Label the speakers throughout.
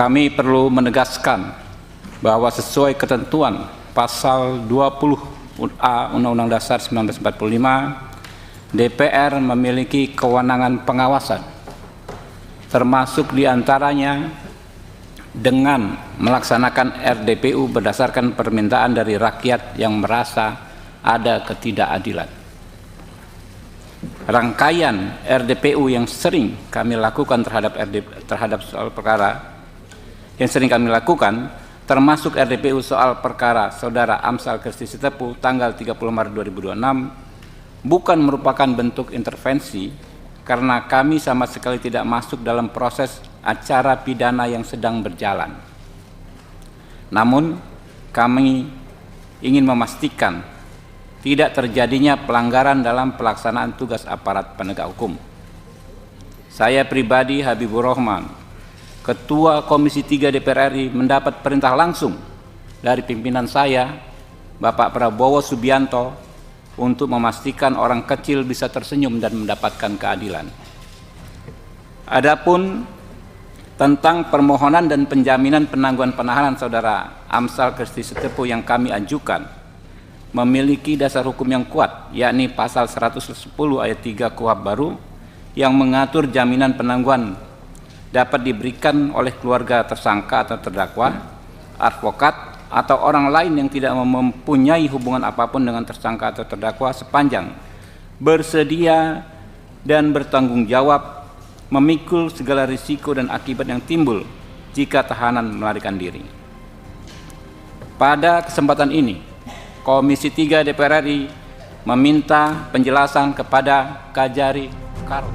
Speaker 1: kami perlu menegaskan bahwa sesuai ketentuan pasal 20A Undang-Undang Dasar 1945, DPR memiliki kewenangan pengawasan, termasuk diantaranya dengan melaksanakan RDPU berdasarkan permintaan dari rakyat yang merasa ada ketidakadilan. Rangkaian RDPU yang sering kami lakukan terhadap soal perkara yang sering kami lakukan, termasuk RDPU soal perkara Saudara Amsal Christy Sitepu tanggal 30 Maret 2026, bukan merupakan bentuk intervensi karena kami sama sekali tidak masuk dalam proses acara pidana yang sedang berjalan. Namun, kami ingin memastikan tidak terjadinya pelanggaran dalam pelaksanaan tugas aparat penegak hukum. Saya pribadi, Habibur Rahman, Ketua Komisi 3 DPR RI, mendapat perintah langsung dari pimpinan saya, Bapak Prabowo Subianto, untuk memastikan orang kecil bisa tersenyum dan mendapatkan keadilan. Adapun tentang permohonan dan penjaminan penangguhan penahanan Saudara Amsal Christy Sitepu yang kami ajukan, memiliki dasar hukum yang kuat, yakni pasal 110 ayat 3 KUHP baru yang mengatur jaminan penangguhan dapat diberikan oleh keluarga tersangka atau terdakwa, advokat, atau orang lain yang tidak mempunyai hubungan apapun dengan tersangka atau terdakwa sepanjang bersedia dan bertanggung jawab memikul segala risiko dan akibat yang timbul jika tahanan melarikan diri. Pada kesempatan ini, Komisi 3 DPR RI meminta penjelasan kepada Kajari Karo.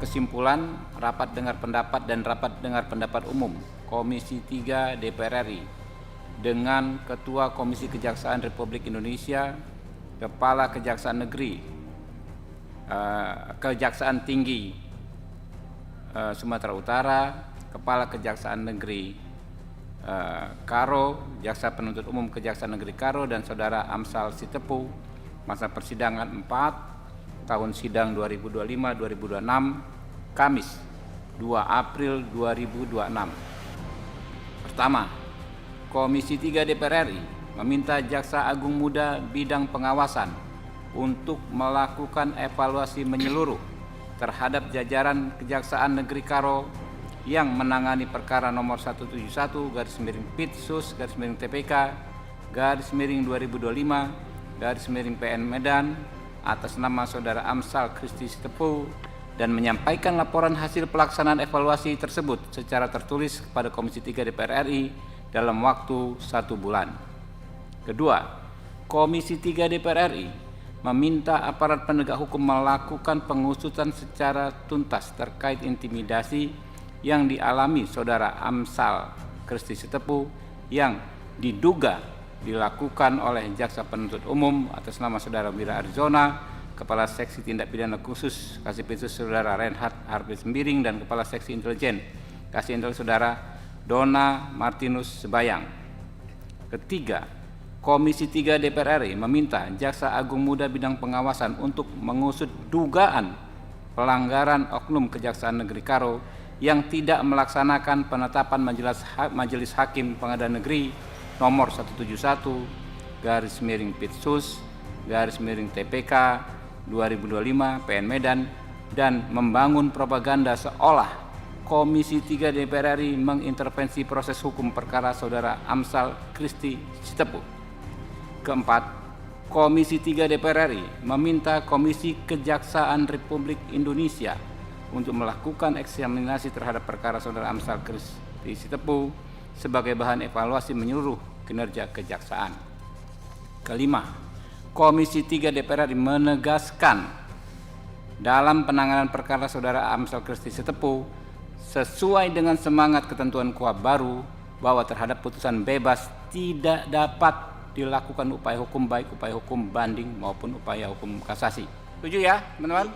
Speaker 1: Kesimpulan rapat dengar pendapat dan rapat dengar pendapat umum Komisi 3 DPR RI dengan Ketua Komisi Kejaksaan Republik Indonesia, Kepala Kejaksaan Negeri, Kejaksaan Tinggi Sumatera Utara, Kepala Kejaksaan Negeri Karo, Jaksa Penuntut Umum Kejaksaan Negeri Karo, dan Saudara Amsal Sitepu, masa persidangan 4 tahun sidang 2025-2026, Kamis 2 April 2026. Pertama, Komisi 3 DPR RI meminta Jaksa Agung Muda bidang pengawasan untuk melakukan evaluasi menyeluruh terhadap jajaran Kejaksaan Negeri Karo yang menangani perkara nomor 171/Pit/TPK/2025/PN Medan atas nama Saudara Amsal Christy Sitepu dan menyampaikan laporan hasil pelaksanaan evaluasi tersebut secara tertulis kepada Komisi 3 DPR RI dalam waktu 1 bulan. Kedua, Komisi 3 DPR RI meminta aparat penegak hukum melakukan pengusutan secara tuntas terkait intimidasi yang dialami Saudara Amsal Christy Sitepu yang diduga dilakukan oleh Jaksa Penuntut Umum atas nama Saudara Wira Arizona, Kepala Seksi Tindak Pidana Khusus Kasipinsus Saudara Reinhard Harvey Sembiring, dan Kepala Seksi Intelijen Kasih Intel Saudara Dona Martinus Sebayang. Ketiga, Komisi 3 DPR RI meminta Jaksa Agung Muda bidang pengawasan untuk mengusut dugaan pelanggaran oknum Kejaksaan Negeri Karo yang tidak melaksanakan penetapan Majelis Hakim Pengadilan Negeri nomor 171/Pitsus/TPK 2025/PN Medan dan membangun propaganda seolah Komisi 3 DPR RI mengintervensi proses hukum perkara Saudara Amsal Christy Sitepu. Keempat, Komisi 3 DPR RI meminta Komisi Kejaksaan Republik Indonesia untuk melakukan eksaminasi terhadap perkara Saudara Amsal Christy Sitepu sebagai bahan evaluasi menyeluruh kinerja kejaksaan. Kelima, Komisi 3 DPR RI menegaskan dalam penanganan perkara Saudara Amsal Christy Sitepu, sesuai dengan semangat ketentuan KUHP baru bahwa terhadap putusan bebas tidak dapat dilakukan upaya hukum baik upaya hukum banding maupun upaya hukum kasasi. Setuju ya, teman-teman?